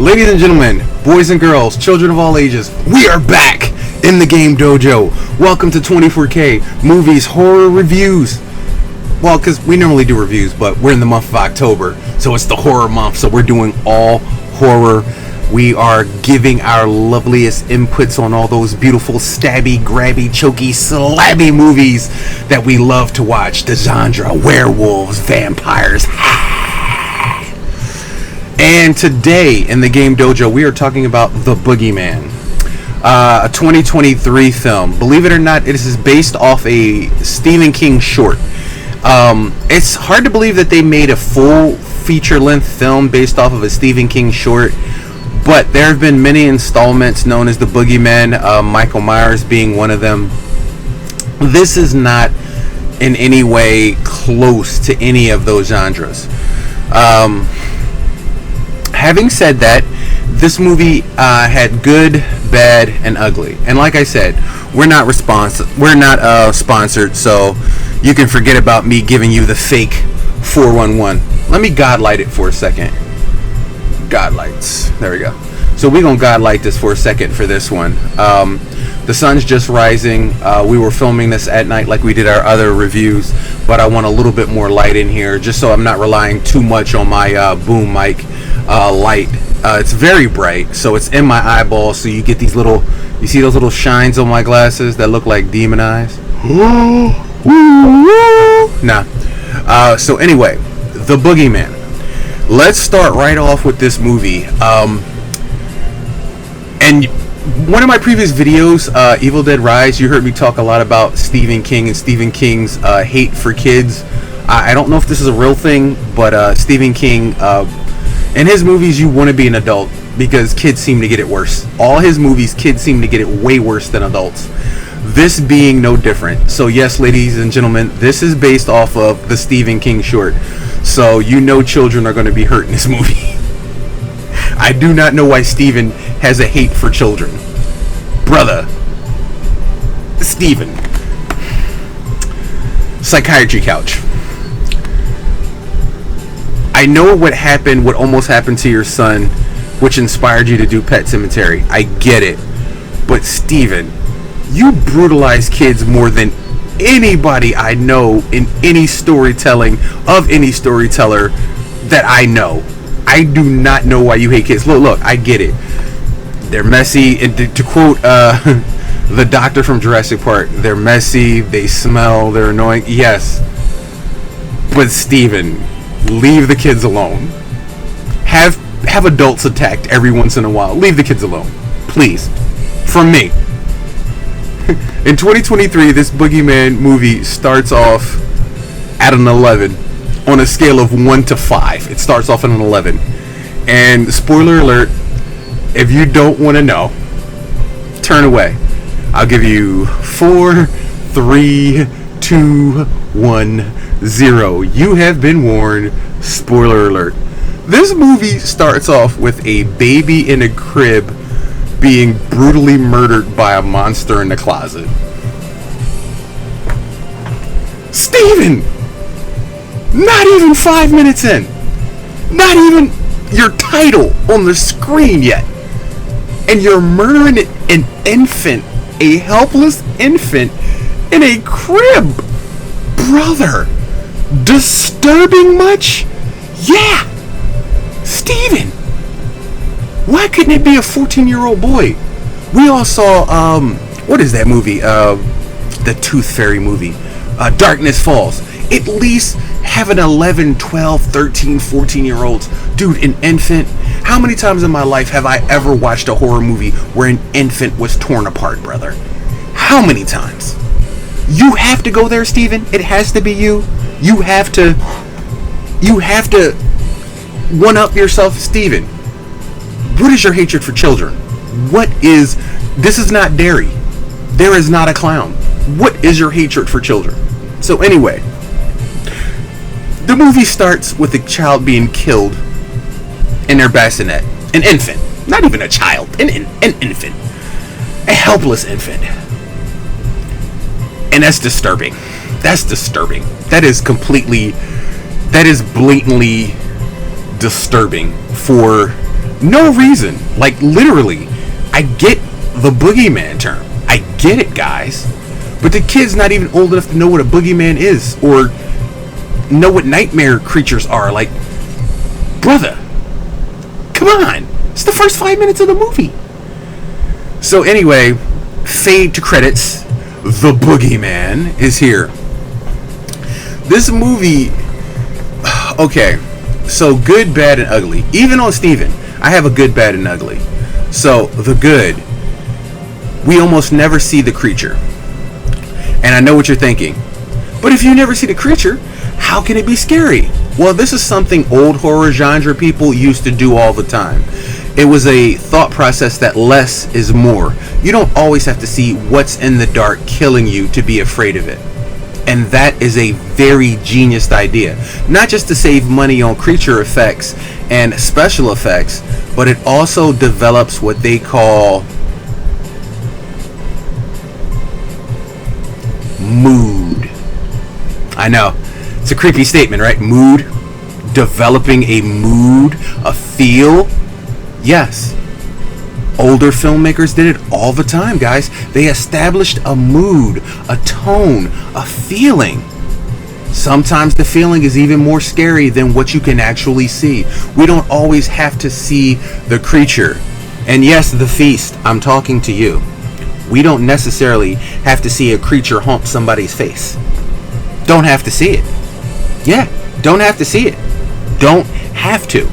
Ladies and gentlemen, boys and girls, children of all ages, we are back in the Game Dojo. Welcome to 24K Movies Horror Reviews. Well, because we normally do reviews, but we're in the month of October, so it's the horror month, so we're doing all horror. We are giving our loveliest inputs on all those beautiful stabby, grabby, choky, slabby movies that we love to watch. The genre, werewolves, vampires. And today in the Game Dojo, we are talking about The Boogeyman, a 2023 film. Believe it or not, it is based off a Stephen King short. It's hard to believe that they made a full feature-length film based off of a Stephen King short, but there have been many installments known as The Boogeyman, Michael Myers being one of them. This is not in any way close to any of those genres. Having said that, this movie had good, bad, and ugly. And like I said, we're not sponsored, so you can forget about me giving you the fake 411. Let me godlight it for a second. Godlights. There we go. So we're going to godlight this for a second for this one. The sun's just rising. We were filming this at night like we did our other reviews, but I want a little bit more light in here just so I'm not relying too much on my boom mic light. It's very bright, so it's in my eyeballs, so you get these little, you see those little shines on my glasses that look like demon eyes? Nah. So anyway, The Boogeyman. Let's start right off with this movie. And one of my previous videos, Evil Dead Rise, you heard me talk a lot about Stephen King and Stephen King's hate for kids. I don't know if this is a real thing, but Stephen King, in his movies, you want to be an adult because kids seem to get it worse. All his movies, kids seem to get it way worse than adults. This being no different. So yes, ladies and gentlemen, this is based off of the Stephen King short. So you know children are going to be hurt in this movie. I do not know why Stephen has a hate for children. Brother. Stephen. Psychiatry couch. I know what happened, what almost happened to your son, which inspired you to do Pet Sematary. I get it. But Stephen, you brutalize kids more than anybody I know in any storytelling of any storyteller that I know. I do not know why you hate kids. Look, I get it. They're messy. And to quote the doctor from Jurassic Park, they're messy, they smell, they're annoying. Yes. But Stephen, leave the kids alone. Have adults attacked every once in a while. Leave the kids alone. Please. From me. In 2023, this Boogeyman movie starts off at an 11 on a scale of 1 to 5. It starts off at an 11. And spoiler alert, if you don't want to know, turn away. I'll give you 4, 3, 2, 1, 0. You have been warned. Spoiler alert. This movie starts off with a baby in a crib being brutally murdered by a monster in the closet. Steven! Not even 5 minutes in. Not even your title on the screen yet. And you're murdering an infant, a helpless infant, in a crib. Brother, disturbing much? Yeah. Steven, why couldn't it be a 14-year-old boy? We all saw, what is that movie? The Tooth Fairy movie. Darkness Falls. At least have an 11, 12, 13, 14-year-olds. Dude, an infant. How many times in my life have I ever watched a horror movie where an infant was torn apart, brother? How many times? You have to go there, Steven. It has to be you. You have to one-up yourself, Steven. What is your hatred for children? This is not Derry. There is not a clown. What is your hatred for children? So anyway, the movie starts with a child being killed in their bassinet. An infant. Not even a child. An infant. A helpless infant. And that's disturbing. That's disturbing. That is blatantly disturbing for No reason. Like, literally, I get the boogeyman term. I get it, guys. But the kid's not even old enough to know what a boogeyman is or know what nightmare creatures are. Like, brother, come on. It's the first 5 minutes of the movie. So anyway, fade to credits. The Boogeyman is here. This movie, okay, so good, bad, and ugly. Even on Steven, I have a good, bad, and ugly. So, the good, we almost never see the creature. And I know what you're thinking. But if you never see the creature, how can it be scary? Well, this is something old horror genre people used to do all the time. It was a thought process that less is more. You don't always have to see what's in the dark killing you to be afraid of it. And that is a very genius idea. Not just to save money on creature effects and special effects, but it also develops what they call mood. I know, it's a creepy statement, right? Mood. Developing a mood, a feel. Yes. Older filmmakers did it all the time, guys. They established a mood, a tone, a feeling. Sometimes the feeling is even more scary than what you can actually see. We don't always have to see the creature. And yes, the feast, I'm talking to you. We don't necessarily have to see a creature hump somebody's face. Don't have to see it. Yeah, don't have to see it. Don't have to.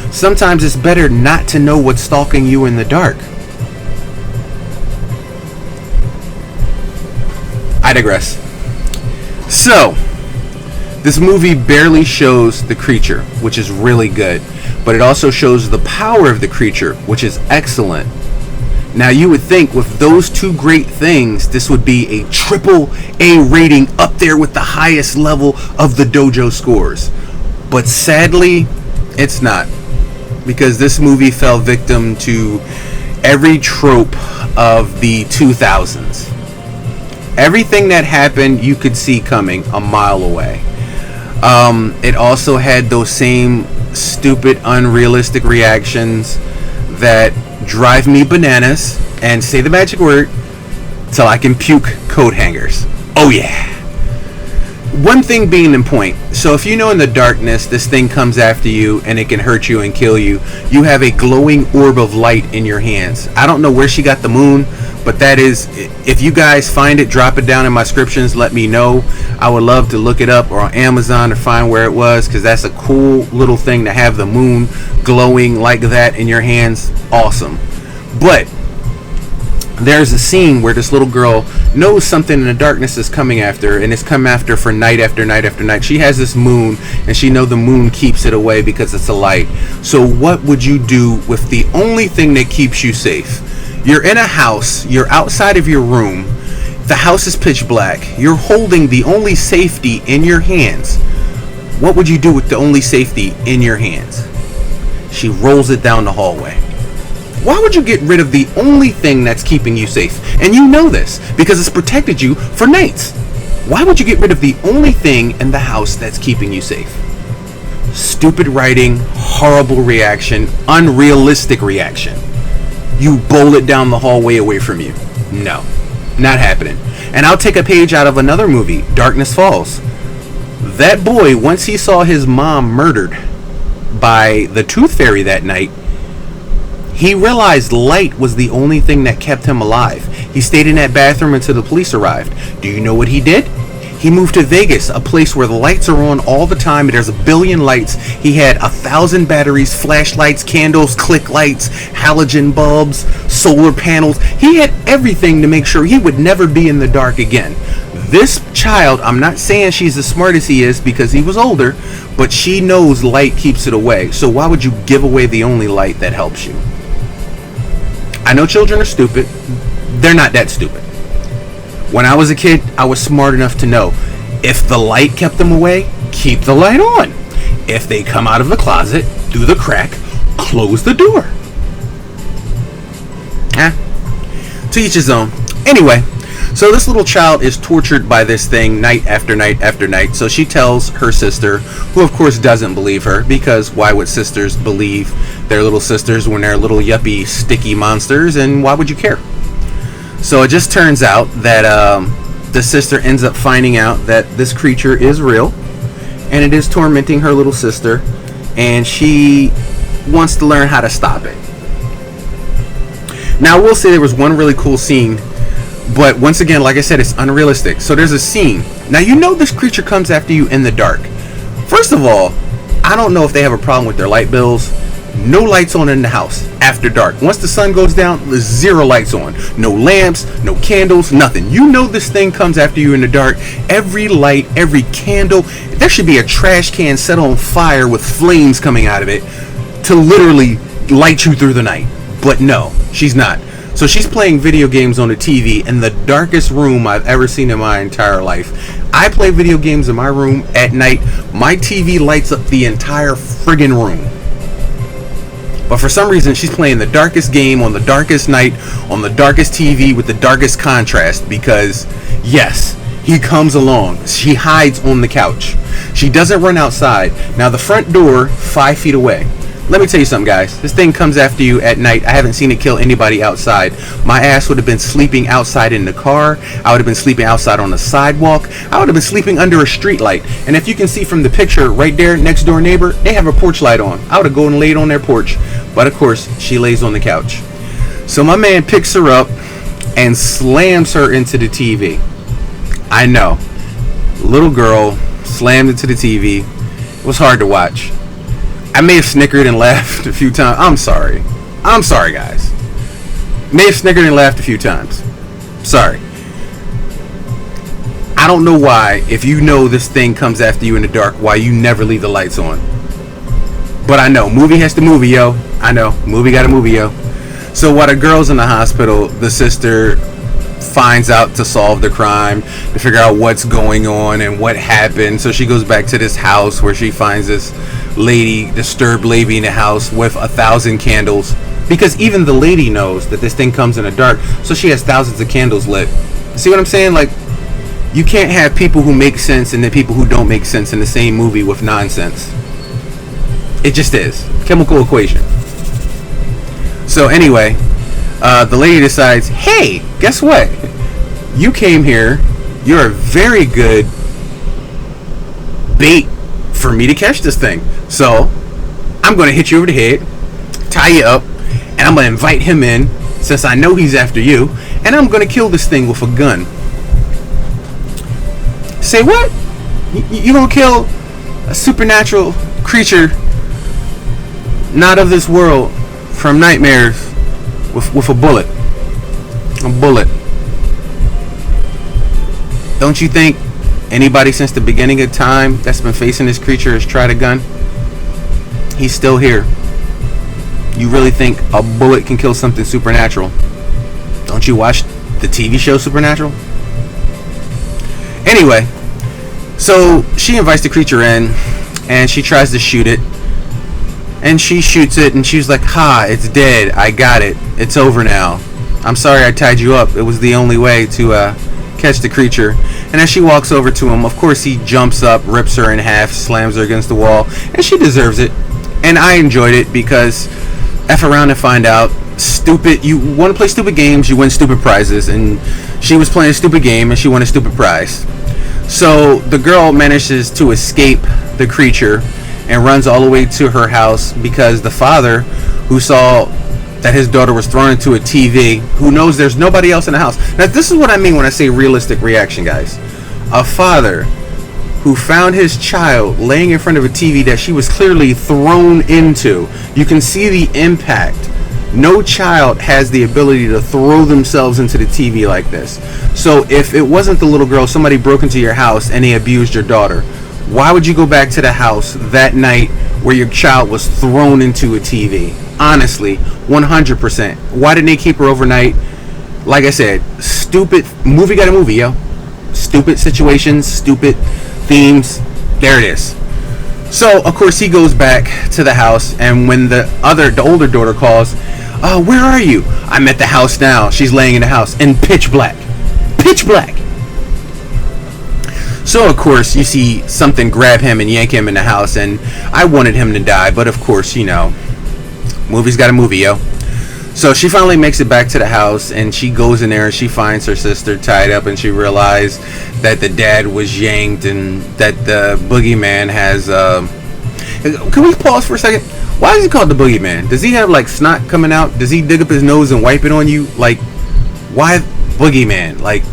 Sometimes it's better not to know what's stalking you in the dark. I digress. So, this movie barely shows the creature, which is really good, but it also shows the power of the creature, which is excellent. Now, you would think with those two great things, this would be a triple A rating up there with the highest level of the dojo scores. But sadly, it's not. Because this movie fell victim to every trope of the 2000s. Everything that happened, you could see coming a mile away. It also had those same stupid, unrealistic reactions that drive me bananas and say the magic word till I can puke coat hangers. Oh yeah. One thing being in point, so if you know in the darkness this thing comes after you and it can hurt you and kill you, you have a glowing orb of light in your hands. I don't know where she got the moon, but that is, if you guys find it, drop it down in my descriptions, let me know. I would love to look it up or on Amazon to find where it was, because that's a cool little thing to have the moon glowing like that in your hands. Awesome. But there's a scene where this little girl knows something in the darkness is coming after her, and it's come after her for night after night after night. She has this moon, and she knows the moon keeps it away because it's a light. So what would you do with the only thing that keeps you safe? You're in a house, you're outside of your room, the house is pitch black, you're holding the only safety in your hands. What would you do with the only safety in your hands? She rolls it down the hallway. Why would you get rid of the only thing that's keeping you safe? And you know this because it's protected you for nights. Why would you get rid of the only thing in the house that's keeping you safe? Stupid writing, horrible reaction, unrealistic reaction. You bowl it down the hallway away from you. No, not happening. And I'll take a page out of another movie, Darkness Falls. That boy, once he saw his mom murdered by the Tooth Fairy that night, he realized light was the only thing that kept him alive. He stayed in that bathroom until the police arrived. Do you know what he did? He moved to Vegas, a place where the lights are on all the time. There's a billion lights. He had 1,000 batteries, flashlights, candles, click lights, halogen bulbs, solar panels. He had everything to make sure he would never be in the dark again. This child, I'm not saying she's as smart as he is because he was older, but she knows light keeps it away. So why would you give away the only light that helps you? I know children are stupid. They're not that stupid. When I was a kid, I was smart enough to know if the light kept them away, keep the light on. If they come out of the closet, through the crack, close the door. To each his own. Anyway, so this little child is tortured by this thing night after night after night. So she tells her sister, who of course doesn't believe her, because why would sisters believe their little sisters when they're little yuppie sticky monsters, and why would you care? So it just turns out that the sister ends up finding out that this creature is real and it is tormenting her little sister, and she wants to learn how to stop it. Now I will say there was one really cool scene, but once again, like I said, it's unrealistic. So there's a scene. Now you know this creature comes after you in the dark. First of all, I don't know if they have a problem with their light bills. No lights on in the house after dark. Once the sun goes down, there's 0 lights on. No lamps, no candles, nothing. You know this thing comes after you in the dark. Every light, every candle, there should be a trash can set on fire with flames coming out of it to literally light you through the night. But no, she's not. So she's playing video games on the TV in the darkest room I've ever seen in my entire life. I play video games in my room at night. My TV lights up the entire friggin' room. But for some reason, she's playing the darkest game on the darkest night on the darkest TV with the darkest contrast because, yes, he comes along. She hides on the couch. She doesn't run outside. Now, the front door, 5 feet away. Let me tell you something, guys. This thing comes after you at night. I haven't seen it kill anybody outside. My ass would have been sleeping outside in the car. I would have been sleeping outside on the sidewalk. I would have been sleeping under a street light. And if you can see from the picture right there, next door neighbor, they have a porch light on. I would have gone and laid on their porch. But of course, she lays on the couch. So my man picks her up and slams her into the TV. I know. Little girl slammed into the TV. It was hard to watch. I may have snickered and laughed a few times. I'm sorry. I'm sorry, guys. May have snickered and laughed a few times. Sorry. I don't know why, if you know this thing comes after you in the dark, why you never leave the lights on. But I know. Movie has to movie, yo. I know. Movie got a movie, yo. So while the girl's in the hospital, the sister finds out to solve the crime, to figure out what's going on and what happened. So she goes back to this house where she finds this disturbed lady in the house with 1,000 candles, because even the lady knows that this thing comes in the dark, so she has thousands of candles lit. See what I'm saying? Like, you can't have people who make sense and then people who don't make sense in the same movie with nonsense. It just is. Chemical equation. So anyway, the lady decides, hey, guess what? You came here. You're a very good bait for me to catch this thing. So I'm going to hit you over the head, tie you up, and I'm going to invite him in since I know he's after you, and I'm going to kill this thing with a gun. Say what? You going to kill a supernatural creature not of this world from nightmares with a bullet? A bullet. Don't you think anybody since the beginning of time that's been facing this creature has tried a gun? He's still here. You really think a bullet can kill something supernatural? Don't you watch the TV show Supernatural? Anyway, so she invites the creature in and she tries to shoot it. And she shoots it and she's like, ha, it's dead. I got it. It's over now. I'm sorry I tied you up. It was the only way to catch the creature. And as she walks over to him, of course he jumps up, rips her in half, slams her against the wall, and she deserves it. And I enjoyed it because F around and find out. Stupid. You want to play stupid games, you win stupid prizes. And she was playing a stupid game and she won a stupid prize. So the girl manages to escape the creature and runs all the way to her house because the father, who saw that his daughter was thrown into a TV, who knows there's nobody else in the house. Now, this is what I mean when I say realistic reaction, guys. A father who found his child laying in front of a TV that she was clearly thrown into. You can see the impact. No child has the ability to throw themselves into the TV like this. So if it wasn't the little girl, somebody broke into your house and they abused your daughter, why would you go back to the house that night where your child was thrown into a TV? Honestly, 100%. Why didn't they keep her overnight? Like I said, stupid movie got a movie, yo. Stupid situations, stupid themes. There it is. So, of course, he goes back to the house, and when the older daughter calls, where are you? I'm at the house now. She's laying in the house in pitch black. Pitch black. So, of course, you see something grab him and yank him in the house, and I wanted him to die, but of course, you know, Movie's got a movie, yo. So she finally makes it back to the house, and she goes in there and she finds her sister tied up, and she realized that the dad was yanked and that the boogeyman has... Can we pause for a second? Why is he called the boogeyman? Does he have like snot coming out? Does he dig up his nose and wipe it on you? Like, why boogeyman? Like,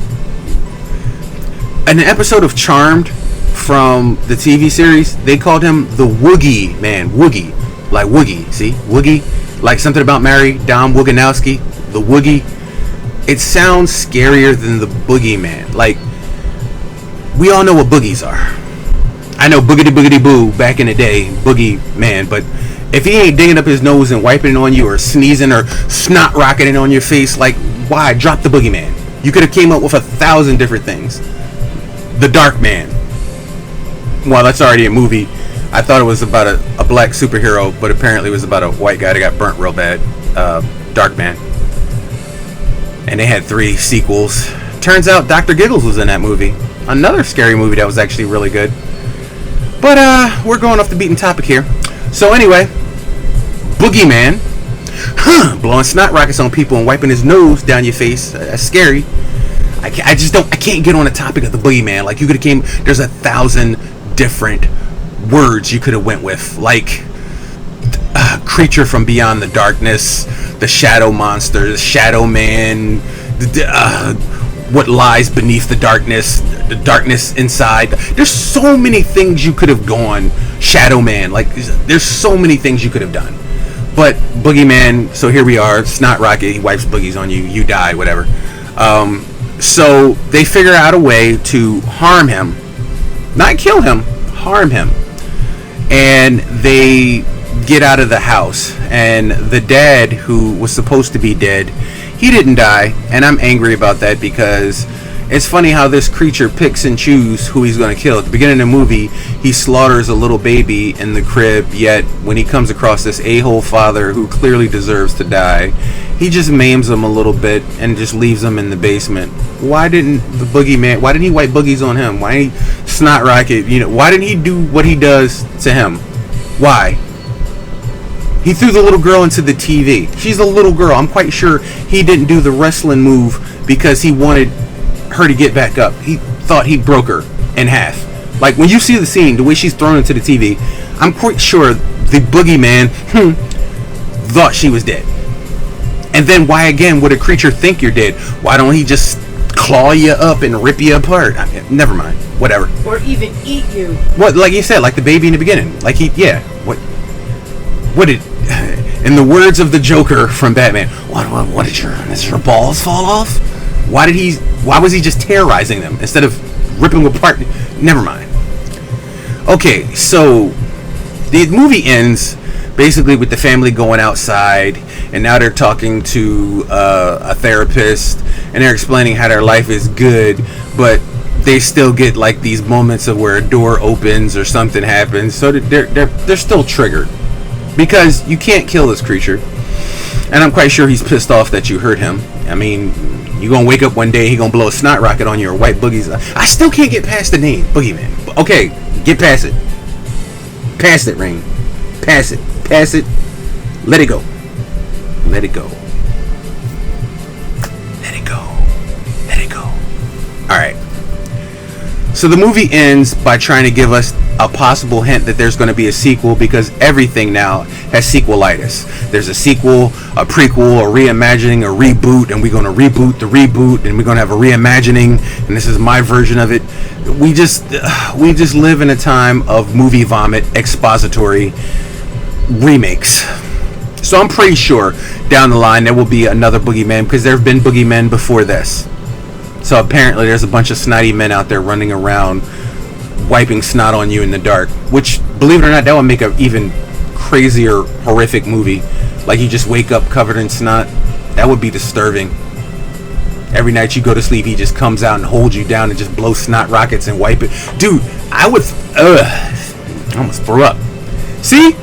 an episode of Charmed from the TV series, they called him the Woogie Man. Woogie. Like Woogie. See? Woogie. Like something about Mary, Dom Woganowski, the Woogie. It sounds scarier than the boogeyman. Like, we all know what boogies are. I know boogity boogity boo back in the day, boogeyman, but if he ain't digging up his nose and wiping it on you, or sneezing, or snot rocketing on your face, like, why? Drop the boogeyman. You could have came up with 1,000 different things. The Dark Man. Well, that's already a movie. I thought it was about a black superhero, but apparently it was about a white guy that got burnt real bad. Dark Man. And they had 3 sequels. Turns out Dr. Giggles was in that movie. Another scary movie that was actually really good. But we're going off the beaten topic here. So anyway, Boogeyman, blowing snot rockets on people and wiping his nose down your face. That's scary. I can't get on the topic of the Boogeyman. Like, you could have came. There's 1,000 different words you could have went with, like creature from beyond the darkness, the shadow monster, the shadow man, what lies beneath the darkness inside. There's so many things you could have gone. Shadow man, like, there's so many things you could have done. But Boogeyman, so here we are, snot rocket, he wipes boogies on you, you die, whatever. So they figure out a way to harm him, not kill him, harm him. And they get out of the house, and the dad, who was supposed to be dead, he didn't die, and I'm angry about that, because it's funny how this creature picks and chooses who he's going to kill. At the beginning of the movie, he slaughters a little baby in the crib, yet when he comes across this a-hole father who clearly deserves to die, he just maims him a little bit and just leaves him in the basement. Why didn't the boogeyman, why didn't he wipe boogies on him? Why didn't he snot rocket, why didn't he do what he does to him? Why? He threw the little girl into the TV. She's a little girl. I'm quite sure he didn't do the wrestling move because he wanted her to get back up. He thought he broke her in half. Like, when you see the scene, the way she's thrown into the TV, I'm quite sure the boogeyman thought she was dead. And then why again would a creature think you're dead? Why don't he just claw you up and rip you apart? Never mind. Whatever. Or even eat you. What, like you said, like the baby in the beginning. Like what did, in the words of the Joker from Batman, what did your balls fall off? Why was he just terrorizing them instead of ripping them apart? Never mind. Okay, so the movie ends basically with the family going outside, and now they're talking to a therapist, and they're explaining how their life is good, but they still get like these moments of where a door opens or something happens, so they're still triggered, because you can't kill this creature, and I'm quite sure he's pissed off that you hurt him. I mean, you gonna wake up one day, he gonna blow a snot rocket on you or white boogies. I still can't get past the name Boogeyman. Okay, get past it. Past it, Ring. Pass it. Pass it. Let it go. Let it go. Let it go. Let it go. Alright. So the movie ends by trying to give us a possible hint that there's going to be a sequel, because everything now has sequelitis. There's a sequel, a prequel, a reimagining, a reboot, and we're going to reboot the reboot, and we're going to have a reimagining, and this is my version of it. We just live in a time of movie vomit, expository remakes. So I'm pretty sure down the line there will be another Boogeyman, because there have been Boogeymen before this. So apparently there's a bunch of snotty men out there running around wiping snot on you in the dark, which, believe it or not, that would make an even crazier, horrific movie. Like, you just wake up covered in snot. That would be disturbing. Every night you go to sleep, he just comes out and holds you down and just blows snot rockets and wipe it. Dude, I almost threw up. See,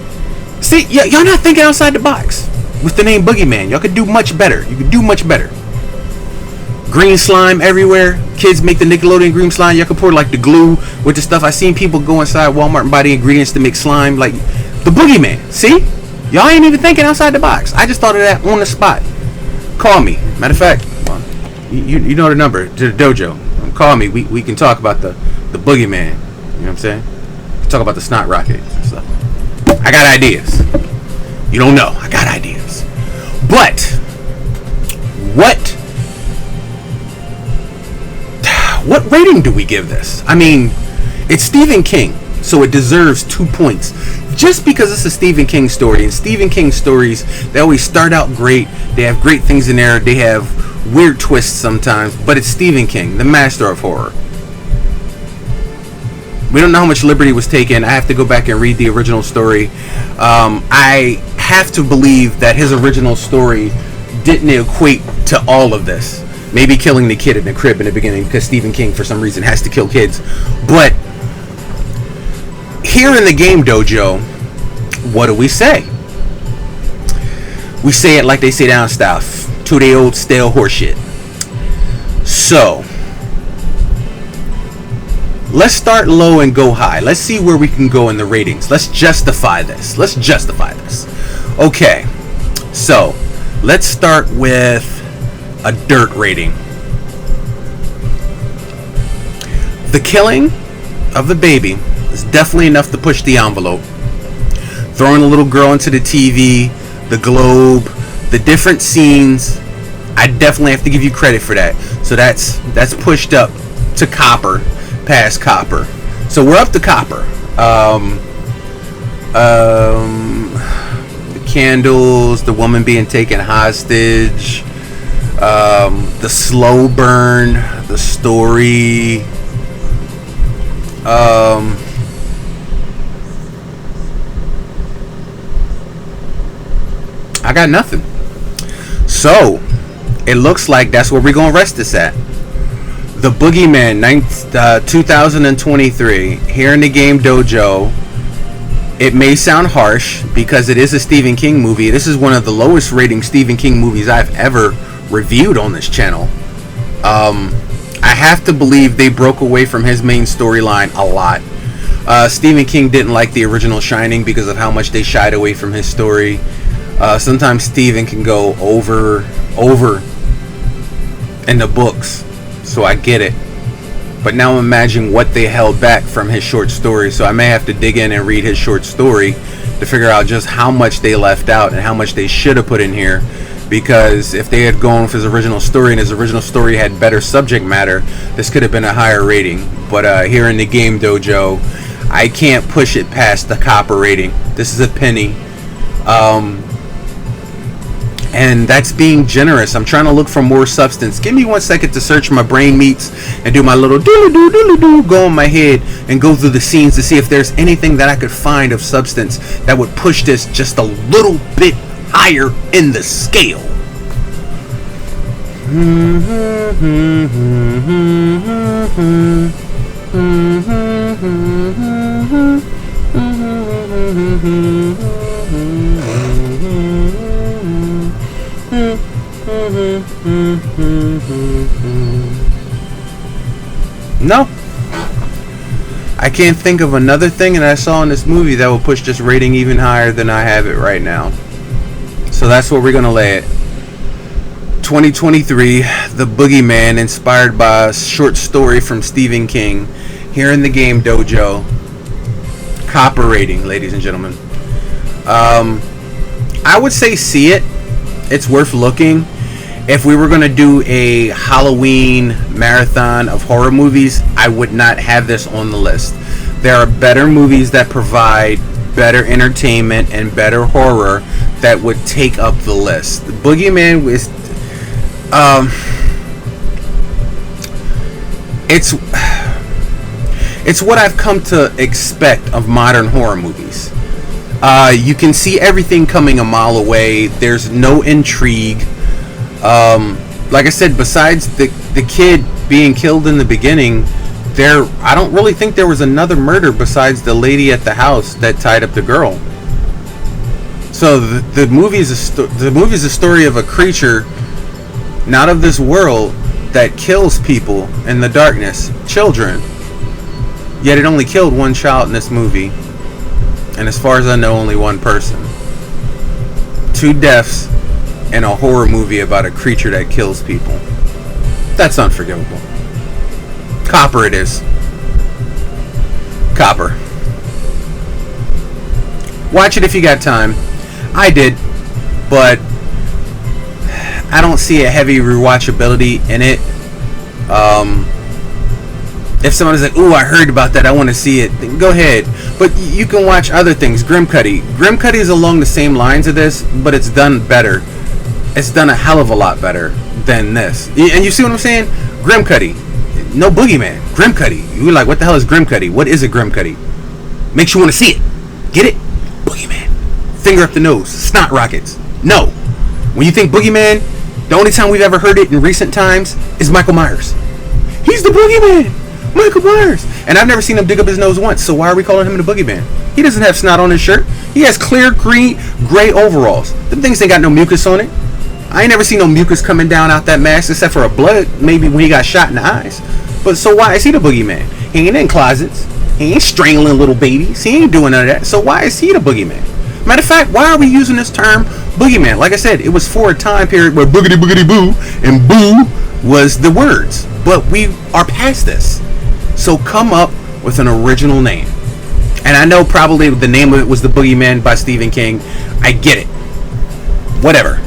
y'all not thinking outside the box with the name Boogeyman. Y'all could do much better. You could do much better. Green slime everywhere. Kids make the Nickelodeon green slime. Y'all can pour like the glue with the stuff. I seen people go inside Walmart and buy the ingredients to make slime. Like the Boogeyman. See? Y'all ain't even thinking outside the box. I just thought of that on the spot. Call me. Matter of fact, you know the number to the dojo. Call me. We can talk about the boogeyman. You know what I'm saying? Talk about the snot rockets and stuff. I got ideas. You don't know. I got ideas. But what rating do we give this? I mean, it's Stephen King, so it deserves 2 points. Just because it's a Stephen King story, and Stephen King stories, they always start out great. They have great things in there. They have weird twists sometimes, but it's Stephen King, the master of horror. We don't know how much liberty was taken. I have to go back and read the original story. I have to believe that his original story didn't equate to all of this. Maybe killing the kid in the crib in the beginning, because Stephen King, for some reason, has to kill kids. But here in the game dojo, what do we say? We say it like they say down south. To the old stale horseshit. So, let's start low and go high. Let's see where we can go in the ratings. Let's justify this. Okay, so let's start with a dirt rating. The killing of the baby is definitely enough to push the envelope. Throwing a little girl into the TV, the globe, the different scenes, I definitely have to give you credit for that. So that's pushed up to copper, past copper. So we're up to copper. The candles, the woman being taken hostage, the slow burn, the story. I got nothing. So it looks like that's where we're gonna rest this at. The Boogeyman 2023 here in the game dojo. It may sound harsh because it is a Stephen King movie. This is one of the lowest rating Stephen King movies I've ever reviewed on this channel. I have to believe they broke away from his main storyline a lot. Stephen King didn't like the original Shining because of how much they shied away from his story. Sometimes Stephen can go over in the books, so I get it. But now imagine what they held back from his short story. So I may have to dig in and read his short story to figure out just how much they left out and how much they should have put in here. Because if they had gone with his original story and his original story had better subject matter, this could have been a higher rating. But here in the game dojo, I can't push it past the copper rating. This is a penny. And that's being generous. I'm trying to look for more substance. Give me 1 second to search my brain meats and do my little doodle-doo, go in my head and go through the scenes to see if there's anything that I could find of substance that would push this just a little bit higher in the scale. No, I can't think of another thing that I saw in this movie that will push this rating even higher than I have it right now. So that's where we're gonna lay it. 2023, The Boogeyman, inspired by a short story from Stephen King, here in the game dojo. Copper rating, ladies and gentlemen. I would say see it. It's worth looking. If we were going to do a Halloween marathon of horror movies, I would not have this on the list. There are better movies that provide better entertainment and better horror that would take up the list. The Boogeyman is it's what I've come to expect of modern horror movies. You can see everything coming a mile away. There's no intrigue. Like I said, besides the kid being killed in the beginning, I don't really think there was another murder besides the lady at the house that tied up the girl. So the movie is a story of a creature not of this world that kills people in the darkness, children. Yet it only killed one child in this movie, and as far as I know, only one person. 2 deaths in a horror movie about a creature that kills people. That's unforgivable. Copper it is. Copper. Watch it if you got time. I did, but I don't see a heavy rewatchability in it. If somebody's like, ooh, I heard about that, I want to see it, then go ahead. But you can watch other things. Grimcutty. Grimcutty is along the same lines of this, but it's done better. It's done a hell of a lot better than this. And you see what I'm saying? Grimcutty. No Boogeyman. Grimcutty. You're like, what the hell is Grimcutty? What is a Grimcutty? Makes you want to see it. Get it? Boogeyman. Finger up the nose. Snot rockets. No. When you think Boogeyman, the only time we've ever heard it in recent times is Michael Myers. He's the Boogeyman. Michael Myers. And I've never seen him dig up his nose once, so why are we calling him the Boogeyman? He doesn't have snot on his shirt. He has clear gray overalls. Them things ain't got no mucus on it. I ain't never seen no mucus coming down out that mask except for a blood, maybe when he got shot in the eyes. But so why is he the Boogeyman? He ain't in closets. He ain't strangling little babies. He ain't doing none of that. So why is he the Boogeyman? Matter of fact, why are we using this term Boogeyman? Like I said, it was for a time period where boogity boogity boo and boo was the words. But we are past this. So come up with an original name. And I know probably the name of it was The Boogeyman by Stephen King. I get it. Whatever.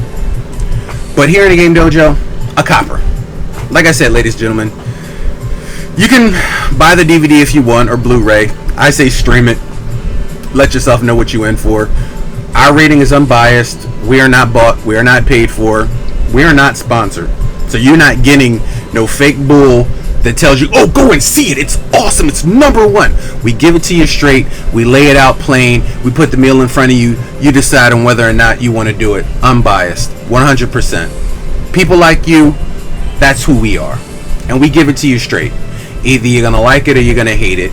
But here in the Game Dojo, a copper. Like I said, ladies and gentlemen, you can buy the DVD if you want, or Blu-ray. I say stream it. Let yourself know what you're in for. Our rating is unbiased. We are not bought. We are not paid for. We are not sponsored. So you're not getting no fake bull that tells you, oh, go and see it. It's awesome. It's #1. We give it to you straight. We lay it out plain. We put the meal in front of you. You decide on whether or not you want to do it. Unbiased. 100%. People like you, that's who we are. And we give it to you straight. Either you're going to like it or you're going to hate it.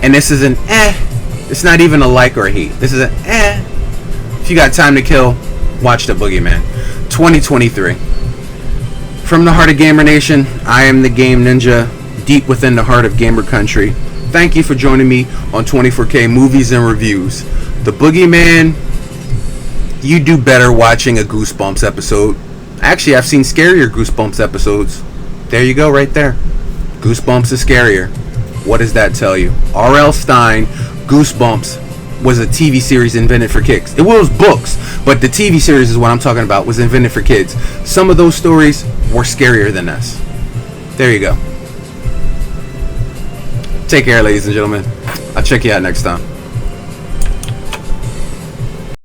And this is an It's not even a like or a hate. This is an If you got time to kill, watch The Boogeyman. 2023. From the heart of Gamer Nation, I am the Game Ninja, deep within the heart of gamer country. Thank you for joining me on 24K Movies and Reviews. The Boogeyman, you do better watching a Goosebumps episode. Actually, I've seen scarier Goosebumps episodes. There you go, right there. Goosebumps is scarier. What does that tell you? R.L. Stine, Goosebumps was a TV series invented for kids. It was books, but the TV series is what I'm talking about, was invented for kids. Some of those stories were scarier than us. There you go. Take care, ladies and gentlemen. I'll check you out next time.